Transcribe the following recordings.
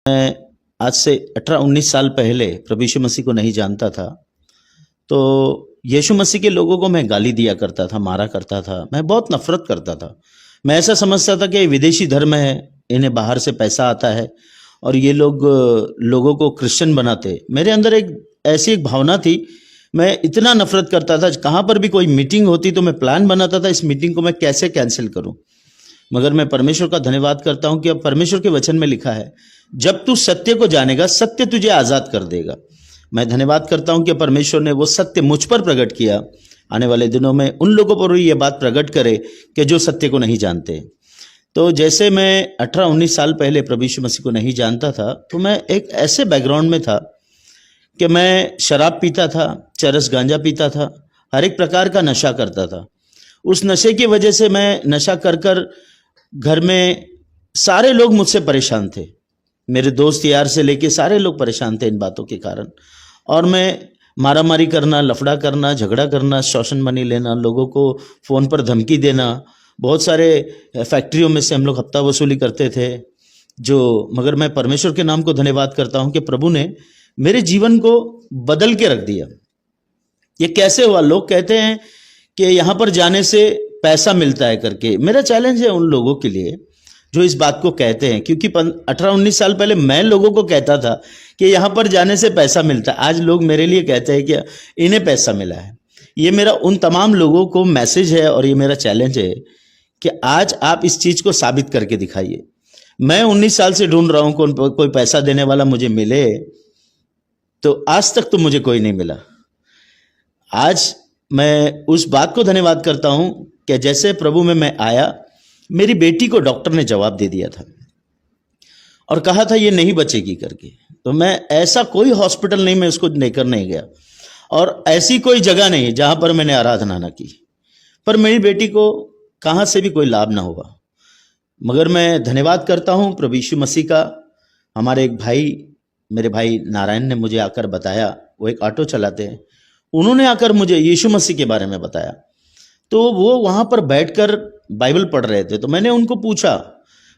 मैं आज से 18-19 साल पहले प्रभु यीशु मसीह को नहीं जानता था। तो यीशु मसीह के लोगों को मैं गाली दिया करता था, मारा करता था, मैं बहुत नफरत करता था। मैं ऐसा समझता था कि ये विदेशी धर्म है, इन्हें बाहर से पैसा आता है और ये लोग लोगों को क्रिश्चियन बनाते। मेरे अंदर एक भावना थी, मैं इतना नफरत करता था। कहाँ पर भी कोई मीटिंग होती तो मैं प्लान बनाता था, इस मीटिंग को मैं कैसे कैंसिल करूं। मगर मैं परमेश्वर का धन्यवाद करता हूं कि अब परमेश्वर के वचन में लिखा है, जब तू सत्य को जानेगा सत्य तुझे आजाद कर देगा। मैं धन्यवाद करता हूं कि परमेश्वर ने वो सत्य मुझ पर प्रकट किया। आने वाले दिनों में उन लोगों पर ये बात प्रकट करे कि जो सत्य को नहीं जानते। तो जैसे मैं 18-19 साल पहले प्रभु यीशु मसीह को नहीं जानता था, तो मैं एक ऐसे बैकग्राउंड में था कि मैं शराब पीता था, चरस गांजा पीता था, हर एक प्रकार का नशा करता था। उस नशे की वजह से मैं नशा कर कर घर में सारे लोग मुझसे परेशान थे। मेरे दोस्त यार से लेके सारे लोग परेशान थे इन बातों के कारण। और मैं मारामारी करना, लफड़ा करना, झगड़ा करना, शोषण मनी लेना, लोगों को फ़ोन पर धमकी देना। बहुत सारे फैक्ट्रियों में से हम लोग हफ्ता वसूली करते थे। मगर मैं परमेश्वर के नाम को धन्यवाद करता हूं कि प्रभु ने मेरे जीवन को बदल के रख दिया। ये कैसे हुआ? लोग कहते हैं कि यहाँ पर जाने से पैसा मिलता है करके। मेरा चैलेंज है उन लोगों के लिए जो इस बात को कहते हैं, क्योंकि 18-19 साल पहले मैं लोगों को कहता था कि यहाँ पर जाने से पैसा मिलता है। आज लोग मेरे लिए कहते हैं कि इन्हें पैसा मिला है। ये मेरा उन तमाम लोगों को मैसेज है और ये मेरा चैलेंज है कि आज आप इस चीज को साबित करके दिखाइए। मैं 19 साल से ढूंढ रहा हूं कोई पैसा देने वाला मुझे मिले, तो आज तक तो मुझे कोई नहीं मिला। आज मैं उस बात को धन्यवाद करता हूं कि जैसे प्रभु में मैं आया, मेरी बेटी को डॉक्टर ने जवाब दे दिया था और कहा था ये नहीं बचेगी करके। तो मैं ऐसा कोई हॉस्पिटल नहीं, मैं उसको लेकर नहीं गया और ऐसी कोई जगह नहीं जहां पर मैंने आराधना ना की, पर मेरी बेटी को कहां से भी कोई लाभ ना हुआ। मगर मैं धन्यवाद करता हूं प्रभु यीशु मसीह का। हमारे एक भाई, मेरे भाई नारायण ने मुझे आकर बताया, वो एक ऑटो चलाते हैं, उन्होंने आकर मुझे यीशु मसीह के बारे में बताया। तो वो वहां पर बैठकर बाइबल पढ़ रहे थे। तो मैंने उनको पूछा,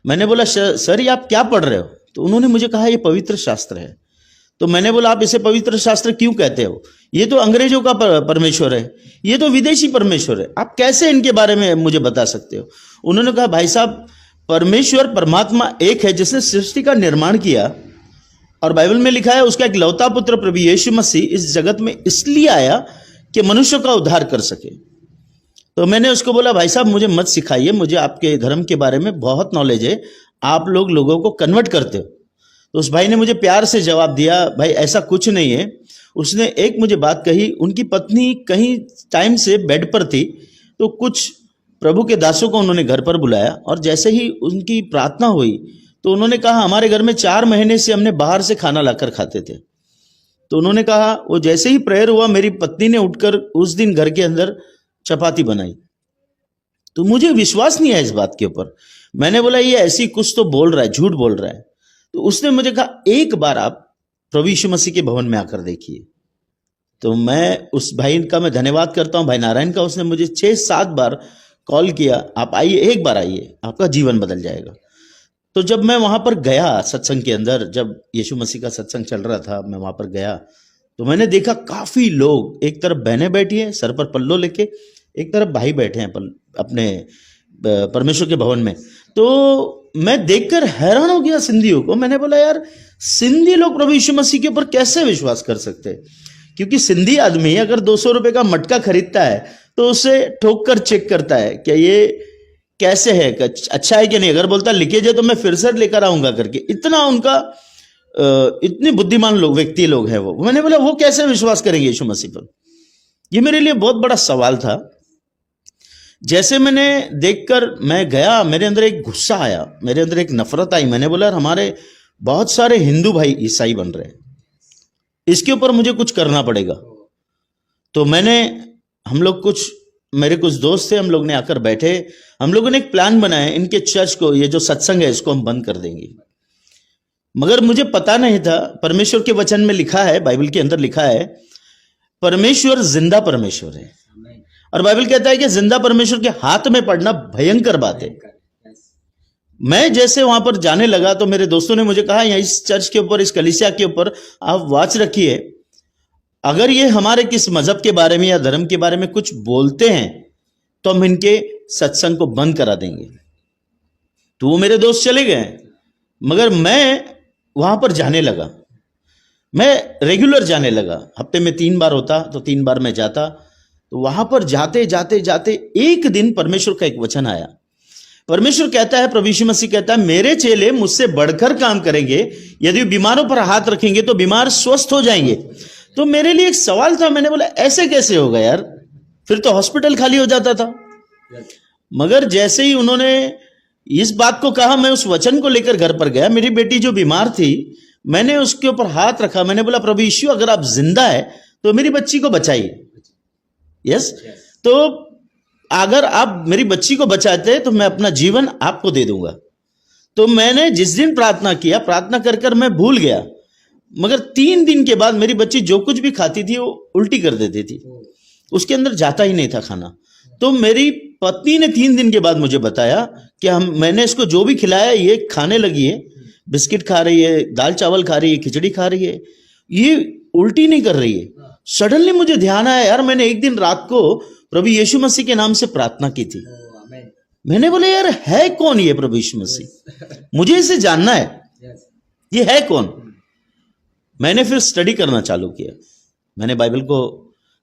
मैंने बोला सर ये आप क्या पढ़ रहे हो? तो उन्होंने मुझे कहा ये पवित्र शास्त्र है। तो मैंने बोला आप इसे पवित्र शास्त्र क्यों कहते हो? ये तो अंग्रेजों का परमेश्वर है, ये तो विदेशी परमेश्वर है, आप कैसे इनके बारे में मुझे बता सकते हो? उन्होंने कहा भाई साहब, परमेश्वर परमात्मा एक है जिसने सृष्टि का निर्माण किया और बाइबल में लिखा है उसका एक लौता पुत्र प्रभु यीशु मसीह इस जगत में इसलिए आया कि मनुष्य का उद्धार कर सके। तो मैंने उसको बोला भाई साहब मुझे मत सिखाइए, मुझे आपके धर्म के बारे में बहुत नॉलेज है, आप लोग लोगों को कन्वर्ट करते हो। तो उस भाई ने मुझे प्यार से जवाब दिया, भाई ऐसा कुछ नहीं है। उसने एक मुझे बात कही, उनकी पत्नी कहीं टाइम से बेड पर थी, तो कुछ प्रभु के दासों को उन्होंने घर पर बुलाया और जैसे ही उनकी प्रार्थना हुई तो उन्होंने कहा हमारे घर में 4 महीने से हमने बाहर से खाना लाकर खाते थे। तो उन्होंने कहा वो जैसे ही प्रेयर हुआ, मेरी पत्नी ने उठकर उस दिन घर के अंदर चपाती बनाई। तो मुझे विश्वास नहीं है इस बात के ऊपर। मैंने बोला ये ऐसी कुछ तो बोल रहा है, झूठ बोल रहा है। तो उसने मुझे कहा एक बार आप प्रभु यीशु मसीह के भवन में आकर देखिए। तो मैं उस भाई का मैं धन्यवाद करता हूं, भाई नारायण का। उसने मुझे 6-7 बार कॉल किया, आप आइए, एक बार आइए, आपका जीवन बदल जाएगा। तो जब मैं वहां पर गया सत्संग के अंदर, जब यीशु मसीह का सत्संग चल रहा था, मैं वहां पर गया तो मैंने देखा काफी लोग, एक तरफ बहनें बैठी हैं सर पर पल्लो लेके, एक तरफ भाई बैठे हैं अपने परमेश्वर के भवन में। तो मैं देखकर हैरान हो गया सिंधियों को। मैंने बोला यार सिंधी लोग प्रभु यीशु मसीह के ऊपर कैसे विश्वास कर सकते हैं? क्योंकि सिंधी आदमी अगर 200 रुपए का मटका खरीदता है तो उसे ठोक कर चेक करता है कि ये कैसे है, अच्छा है कि नहीं। अगर बोलता लीकेज है तो मैं फिर से लेकर आऊंगा करके। इतना उनका इतने बुद्धिमान लोग, व्यक्ति लोग हैं वो। मैंने बोला वो कैसे विश्वास करेंगे यीशु मसीह पर? ये मेरे लिए बहुत बड़ा सवाल था। जैसे मैंने देखकर मैं गया, मेरे अंदर एक गुस्सा आया, मेरे अंदर एक नफरत आई। मैंने बोला हमारे बहुत सारे हिंदू भाई ईसाई बन रहे हैं, इसके ऊपर मुझे कुछ करना पड़ेगा। तो मेरे कुछ दोस्त थे, हम लोग ने आकर बैठे, हम लोगों ने एक प्लान बनाया, इनके चर्च को, ये जो सत्संग है इसको हम बंद कर देंगे। मगर मुझे पता नहीं था, परमेश्वर के वचन में लिखा है, बाइबल के अंदर लिखा है परमेश्वर जिंदा परमेश्वर है और बाइबल कहता है कि जिंदा परमेश्वर के हाथ में पड़ना भयंकर बात है। मैं जैसे वहां पर जाने लगा तो मेरे दोस्तों ने मुझे कहा, यहाँ इस चर्च के ऊपर, इस कलीसिया के ऊपर आप वॉच रखिए, अगर ये हमारे किस मजहब के बारे में या धर्म के बारे में कुछ बोलते हैं तो हम इनके सत्संग को बंद करा देंगे। तो वो मेरे दोस्त चले गए, मगर मैं वहां पर जाने लगा, मैं रेगुलर जाने लगा, हफ्ते में 3 बार होता तो 3 बार मैं जाता। तो वहां पर जाते जाते जाते एक दिन परमेश्वर का एक वचन आया। परमेश्वर कहता है, प्रभु यीशु मसीह कहता है, मेरे चेले मुझसे बढ़कर काम करेंगे, यदि बीमारों पर हाथ रखेंगे तो बीमार स्वस्थ हो जाएंगे। तो मेरे लिए एक सवाल था, मैंने बोला ऐसे कैसे होगा यार, फिर तो हॉस्पिटल खाली हो जाता था। मगर जैसे ही उन्होंने इस बात को कहा, मैं उस वचन को लेकर घर पर गया। मेरी बेटी जो बीमार थी, मैंने उसके ऊपर हाथ रखा, मैंने बोला प्रभु यीशु अगर आप जिंदा है तो मेरी बच्ची को बचाइए। यस, तो अगर आप मेरी बच्ची को बचाते तो मैं अपना जीवन आपको दे दूंगा। तो मैंने जिस दिन प्रार्थना किया, प्रार्थना कर कर मैं भूल गया, मगर 3 दिन के बाद मेरी बच्ची जो कुछ भी खाती थी वो उल्टी कर देती थी, उसके अंदर जाता ही नहीं था खाना। तो मेरी पत्नी ने 3 दिन के बाद मुझे बताया कि मैंने इसको जो भी खिलाया ये खाने लगी है, बिस्किट खा रही है, दाल चावल खा रही है, खिचड़ी खा रही है, ये उल्टी नहीं कर रही है। सडनली मुझे ध्यान आया, यार मैंने एक दिन रात को प्रभु यीशु मसीह के नाम से प्रार्थना की थी। मैंने बोले यार है कौन ये प्रभु यीशु मसीह, मुझे इसे जानना है, ये है कौन। मैंने फिर स्टडी करना चालू किया, मैंने बाइबल को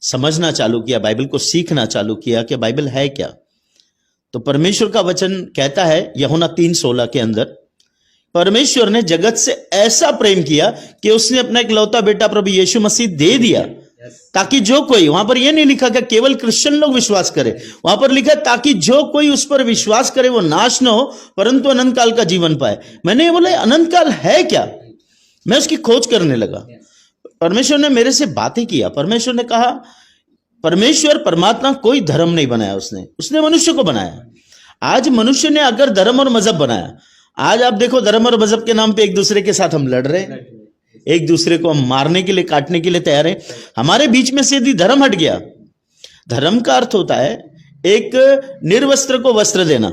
समझना चालू किया, बाइबल को सीखना चालू किया कि बाइबल है क्या। तो परमेश्वर का वचन कहता है यूहन्ना 3:16 के अंदर, परमेश्वर ने जगत से ऐसा प्रेम किया कि उसने अपना इकलौता बेटा प्रभु यीशु मसीह दे दिया, ताकि जो कोई, वहां पर यह नहीं लिखा कि केवल क्रिश्चियन लोग विश्वास करें, वहां पर लिखा ताकि जो कोई उस पर विश्वास करे वो नाश न हो परंतु अनंत काल का जीवन पाए। मैंने ये बोला अनंत काल है क्या, मैं उसकी खोज करने लगा। परमेश्वर ने मेरे से बातें किया, परमेश्वर ने कहा, परमेश्वर परमात्मा कोई धर्म नहीं बनाया, उसने मनुष्य को बनाया। आज मनुष्य ने अगर धर्म और मजहब बनाया, आज आप देखो धर्म और मजहब के नाम पे एक दूसरे के साथ हम लड़ रहे हैं, एक दूसरे को हम मारने के लिए, काटने के लिए तैयार हैं। हमारे बीच में से यदि धर्म हट गया, धर्म का अर्थ होता है एक निर्वस्त्र को वस्त्र देना,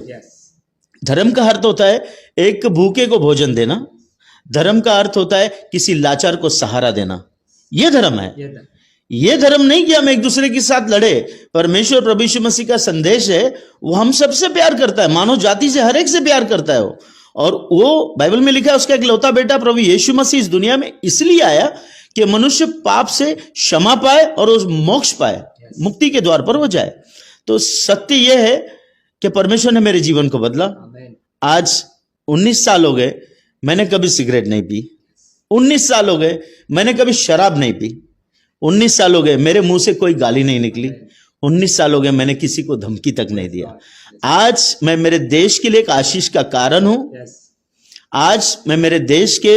धर्म का अर्थ होता है एक भूखे को भोजन देना, धर्म का अर्थ होता है किसी लाचार को सहारा देना। यह धर्म है, यह धर्म नहीं कि हम एक दूसरे के साथ लड़े। परमेश्वर प्रभु यीशु मसीह का संदेश है, वो हम सबसे प्यार करता है, मानव जाति से हर एक से प्यार करता है वो। और वो बाइबल में लिखा है उसका इकलौता बेटा प्रभु यीशु मसीह इस दुनिया में इसलिए आया कि मनुष्य पाप से क्षमा पाए और उस मोक्ष पाए, मुक्ति के द्वार पर वो जाए। तो सत्य यह है कि परमेश्वर ने मेरे जीवन को बदला। आज 19 साल हो गए, मैंने कभी सिगरेट नहीं पी। 19 साल हो गए, मैंने कभी शराब नहीं पी। 19 साल हो गए, मेरे मुंह से कोई गाली नहीं निकली। 19 साल हो गए, मैंने किसी को धमकी तक नहीं दिया। आज मैं मेरे देश के लिए एक आशीष का कारण हूं। आज मैं मेरे देश के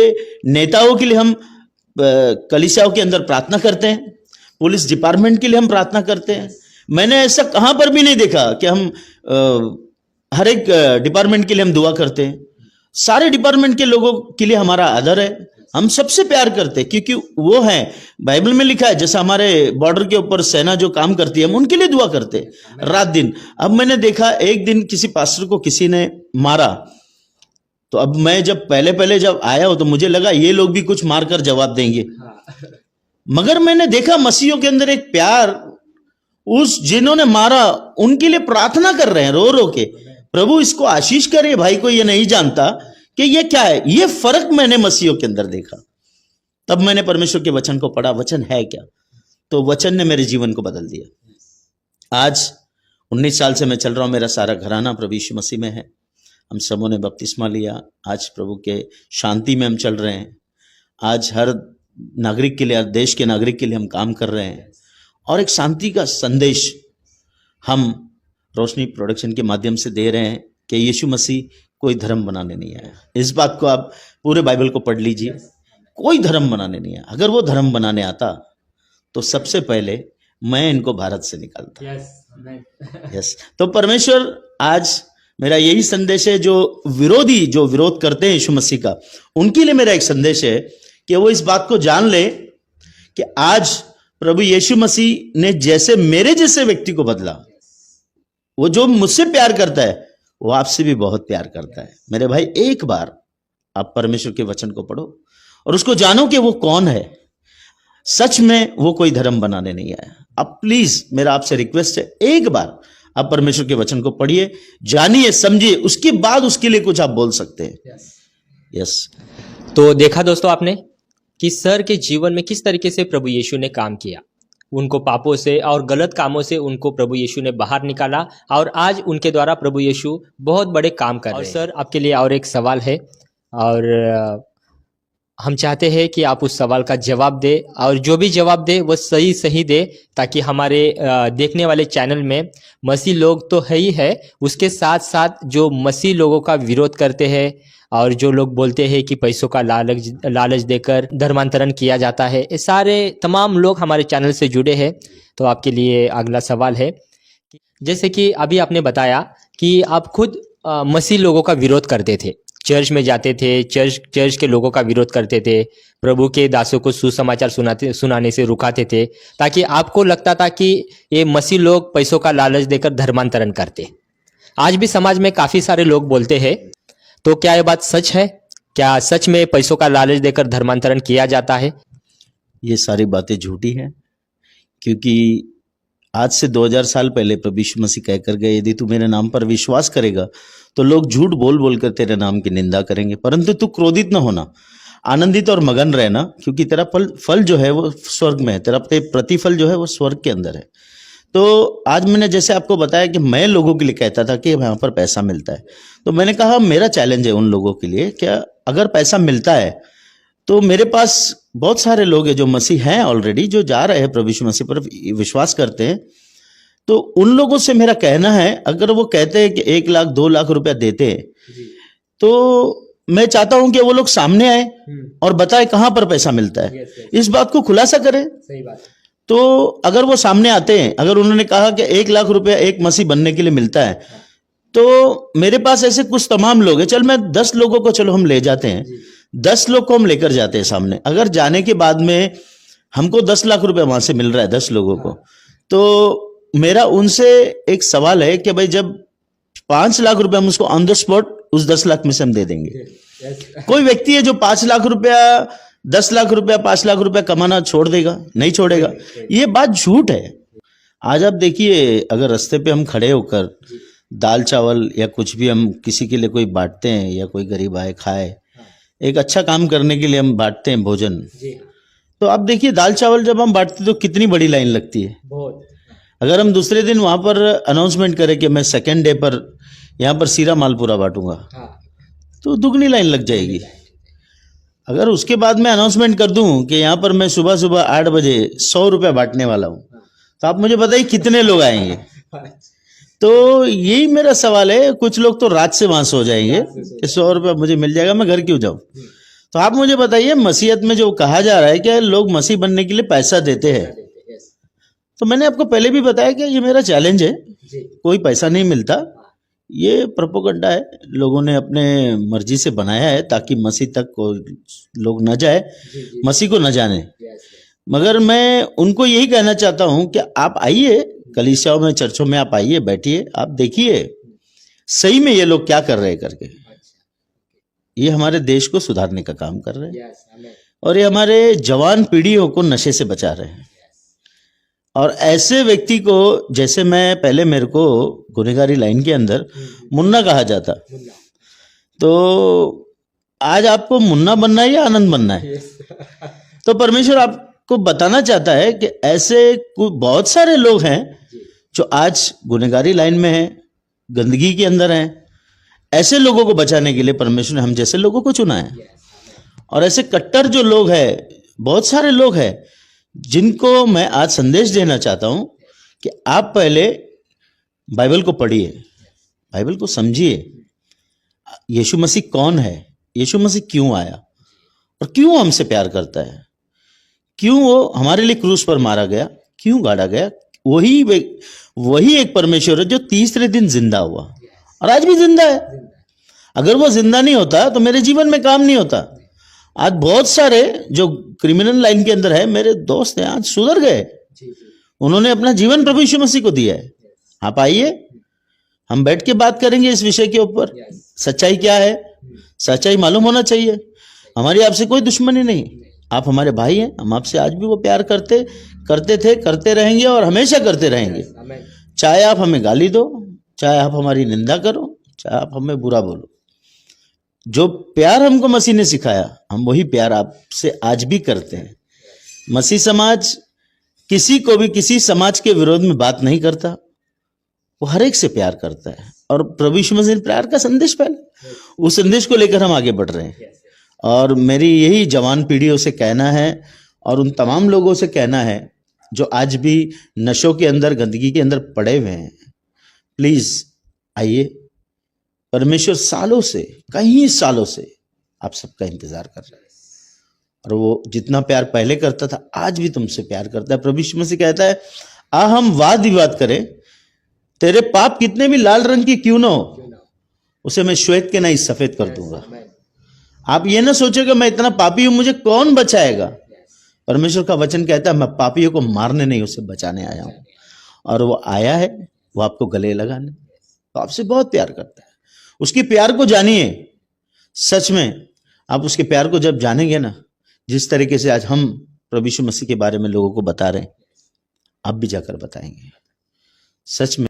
नेताओं के लिए, हम कलीसियाओं के अंदर प्रार्थना करते हैं, पुलिस डिपार्टमेंट के लिए हम प्रार्थना करते हैं। मैंने ऐसा कहां पर भी नहीं देखा कि हम हर एक डिपार्टमेंट के लिए हम दुआ करते हैं। सारे डिपार्टमेंट के लोगों के लिए हमारा आदर है, हम सबसे प्यार करते हैं, क्योंकि वो हैं, बाइबल में लिखा है, जैसा हमारे बॉर्डर के ऊपर सेना जो काम करती है, हम उनके लिए दुआ करते हैं रात दिन। अब मैंने देखा एक दिन किसी पास्टर को किसी ने मारा, तो अब मैं जब पहले जब आया हो तो मुझे लगा ये लोग भी कुछ मारकर जवाब देंगे, मगर मैंने देखा मसीहियों के अंदर एक प्यार, उस जिन्होंने मारा उनके लिए प्रार्थना कर रहे हैं रो रो के, प्रभु इसको आशीष करे, भाई को ये नहीं जानता कि ये क्या है। ये फर्क मैंने मसीहियों के अंदर देखा। तब मैंने परमेश्वर के वचन को पढ़ा, वचन है क्या, तो वचन ने मेरे जीवन को बदल दिया। आज 19 साल से मैं चल रहा हूं, मेरा सारा घराना प्रभु यीशु मसीह में है। हम सबों ने बपतिस्मा लिया, आज प्रभु के शांति में हम चल रहे हैं। आज हर नागरिक के लिए, हर देश के नागरिक के लिए हम काम कर रहे हैं, और एक शांति का संदेश हम रोशनी प्रोडक्शन के माध्यम से दे रहे हैं कि यीशु मसीह कोई धर्म बनाने नहीं आया। इस बात को आप पूरे बाइबल को पढ़ लीजिए, कोई धर्म बनाने नहीं आया। अगर वो धर्म बनाने आता तो सबसे पहले मैं इनको भारत से निकालता। यस, तो परमेश्वर, आज मेरा यही संदेश है, जो विरोधी, जो विरोध करते हैं यीशु मसीह का, उनके लिए मेरा एक संदेश है कि वो इस बात को जान ले कि आज प्रभु यीशु मसीह ने जैसे मेरे जैसे व्यक्ति को बदला, वो जो मुझसे प्यार करता है वो आपसे भी बहुत प्यार करता है। मेरे भाई, एक बार आप परमेश्वर के वचन को पढ़ो और उसको जानो कि वो कौन है। सच में वो कोई धर्म बनाने नहीं आया। अब प्लीज मेरा आपसे रिक्वेस्ट है, एक बार आप परमेश्वर के वचन को पढ़िए, जानिए, समझिए, उसके बाद उसके लिए कुछ आप बोल सकते हैं। यस। तो देखा दोस्तों आपने कि सर के जीवन में किस तरीके से प्रभु यीशु ने काम किया। उनको पापों से और गलत कामों से उनको प्रभु यीशु ने बाहर निकाला और आज उनके द्वारा प्रभु यीशु बहुत बड़े काम कर रहे हैं। और सर, आपके लिए और एक सवाल है और हम चाहते हैं कि आप उस सवाल का जवाब दे और जो भी जवाब दे वो सही सही दे, ताकि हमारे देखने वाले चैनल में मसीह लोग तो है ही है, उसके साथ साथ जो मसीह लोगों का विरोध करते हैं और जो लोग बोलते हैं कि पैसों का लालच देकर धर्मांतरण किया जाता है, ये सारे तमाम लोग हमारे चैनल से जुड़े हैं। तो आपके लिए अगला सवाल है, जैसे कि अभी आपने बताया कि आप खुद मसीह लोगों का विरोध करते थे, चर्च में जाते थे, चर्च के लोगों का विरोध करते थे, प्रभु के दासों को सुसमाचार सुनाने से रुकाते थे, ताकि आपको लगता था कि ये मसीह लोग पैसों का लालच देकर धर्मांतरण करते। आज भी समाज में काफ़ी सारे लोग बोलते हैं, तो क्या ये बात सच है? क्या सच में पैसों का लालच देकर धर्मांतरण किया जाता है? ये सारी बातें झूठी हैं, क्योंकि आज से 2000 साल पहले प्रभु यीशु मसीह कहकर गए, यदि तू मेरे नाम पर विश्वास करेगा तो लोग झूठ बोल बोल कर तेरे नाम की निंदा करेंगे, परंतु तू क्रोधित न होना, आनंदित और मगन रहना, क्योंकि तेरा फल जो है वो स्वर्ग में है, तेरा प्रतिफल जो है वो स्वर्ग के अंदर है। तो आज मैंने जैसे आपको बताया कि मैं लोगों के लिए कहता था कि यहाँ पर पैसा मिलता है, तो मैंने कहा मेरा चैलेंज है उन लोगों के लिए, क्या अगर पैसा मिलता है तो मेरे पास बहुत सारे लोग हैं जो मसीह हैं ऑलरेडी, जो जा रहे हैं प्रभु यीशु मसीह पर विश्वास करते हैं, तो उन लोगों से मेरा कहना है, अगर वो कहते हैं कि 1 लाख 2 लाख रुपया देते हैं, तो मैं चाहता हूं कि वो लोग सामने आए और बताए कहां पर पैसा मिलता है, इस बात को खुलासा करें। सही बात। तो अगर वो सामने आते हैं, अगर उन्होंने कहा कि 1 लाख रुपया एक मसीह बनने के लिए मिलता है, तो मेरे पास ऐसे कुछ तमाम लोग हैं, चल मैं 10 लोगों को चलो हम ले जाते हैं, 10 लोग को हम लेकर जाते हैं सामने। अगर जाने के बाद में हमको 10 लाख रुपया वहां से मिल रहा है 10 लोगों को, तो मेरा उनसे एक सवाल है कि भाई जब 5 लाख रुपया हम उसको ऑन द स्पॉट उस 10 लाख में से हम दे देंगे। कोई व्यक्ति है जो 5 लाख रुपया 10 लाख रुपया 5 लाख रुपया कमाना छोड़ देगा? नहीं छोड़ेगा। ये बात झूठ है। आज आप देखिए, अगर रास्ते पे हम खड़े होकर दाल चावल या कुछ भी हम किसी के लिए कोई बांटते हैं, या कोई गरीब आए खाए, एक अच्छा काम करने के लिए हम बांटते हैं भोजन, तो आप देखिए दाल चावल जब हम बांटते तो कितनी बड़ी लाइन लगती है। बहुत। अगर हम दूसरे दिन वहां पर अनाउंसमेंट करें कि मैं सेकेंड डे पर यहाँ पर सीरा मालपुरा बांटूंगा, तो दुगनी लाइन लग जाएगी। अगर उसके बाद मैं अनाउंसमेंट कर दूं कि यहाँ पर मैं सुबह सुबह 8 बजे 100 रुपया बांटने वाला हूँ, तो आप मुझे बताइए कितने लोग आएंगे। तो यही मेरा सवाल है, कुछ लोग तो रात से वहां सो जाएंगे कि 100 रुपया मुझे मिल जाएगा, मैं घर क्यों जाऊं। तो आप मुझे बताइए, मसीहत में जो कहा जा रहा है कि लोग मसीह बनने के लिए पैसा देते हैं, तो मैंने आपको पहले भी बताया कि ये मेरा चैलेंज है, कोई पैसा नहीं मिलता, ये प्रोपोगंडा है, लोगों ने अपने मर्जी से बनाया है ताकि मसीह तक को लोग न जाए, मसीह को न जाने। मगर मैं उनको यही कहना चाहता हूं कि आप आइए कलीसियाओं में, चर्चों में आप आइए, बैठिए, आप देखिए सही में ये लोग क्या कर रहे हैं करके। ये हमारे देश को सुधारने का काम कर रहे हैं और ये हमारे जवान पीढ़ियों को नशे से बचा रहे हैं। और ऐसे व्यक्ति को, जैसे मैं पहले, मेरे को गुनहगारी लाइन के अंदर मुन्ना कहा जाता, तो आज आपको मुन्ना बनना है या आनंद बनना है? तो परमेश्वर आपको बताना चाहता है कि ऐसे बहुत सारे लोग हैं जो आज गुनहगारी लाइन में हैं, गंदगी के अंदर हैं। ऐसे लोगों को बचाने के लिए परमेश्वर ने हम जैसे लोगों को चुना है। और ऐसे कट्टर जो लोग हैं, बहुत सारे लोग हैं, जिनको मैं आज संदेश देना चाहता हूं कि आप पहले बाइबल को पढ़िए, बाइबल को समझिए, यीशु मसीह कौन है, यीशु मसीह क्यों आया और क्यों हमसे प्यार करता है, क्यों वो हमारे लिए क्रूस पर मारा गया, क्यों गाड़ा गया। वही एक परमेश्वर है जो तीसरे दिन जिंदा हुआ और आज भी जिंदा है। अगर वो जिंदा नहीं होता तो मेरे जीवन में काम नहीं होता। आज बहुत सारे जो क्रिमिनल लाइन के अंदर है, मेरे दोस्त हैं, आज सुधर गए, उन्होंने अपना जीवन प्रभु यीशु मसीह को दिया है। आप आइए, हम बैठ के बात करेंगे इस विषय के ऊपर। सच्चाई क्या है, सच्चाई मालूम होना चाहिए। हमारी आपसे कोई दुश्मनी नहीं, आप हमारे भाई हैं, हम आपसे आज भी वो प्यार करते थे, करते रहेंगे और हमेशा करते रहेंगे। चाहे आप हमें गाली दो, चाहे आप हमारी निंदा करो, चाहे आप हमें बुरा बोलो, जो प्यार हमको मसीह ने सिखाया हम वही प्यार आपसे आज भी करते हैं। मसीह समाज किसी को भी किसी समाज के विरोध में बात नहीं करता, वो हर एक से प्यार करता है। और प्रभु यीशु मसीह ने प्यार का संदेश फैला, उस संदेश को लेकर हम आगे बढ़ रहे हैं। और मेरी यही जवान पीढ़ियों से कहना है और उन तमाम लोगों से कहना है जो आज भी नशों के अंदर, गंदगी के अंदर पड़े हुए हैं, प्लीज आइए। परमेश्वर सालों से, कई सालों से आप सबका इंतजार कर रहा है और वो जितना प्यार पहले करता था आज भी तुमसे प्यार करता है। प्रभु यीशु मसीह कहता है, आ हम वाद विवाद करें, तेरे पाप कितने भी लाल रंग की क्यों ना हो, उसे मैं श्वेत के नहीं सफेद कर दूंगा। आप ये ना सोचोगे मैं इतना पापी हूं, मुझे कौन बचाएगा। परमेश्वर का वचन कहता है मैं पापियों को मारने नहीं, उसे बचाने आया हूं। और वो आया है, वो आपको गले लगाने, तो आपसे बहुत प्यार करता है। उसके प्यार को जानिए। सच में आप उसके प्यार को जब जानेंगे ना, जिस तरीके से आज हम प्रभु यीशु मसीह के बारे में लोगों को बता रहे हैं, आप भी जाकर बताएंगे। सच में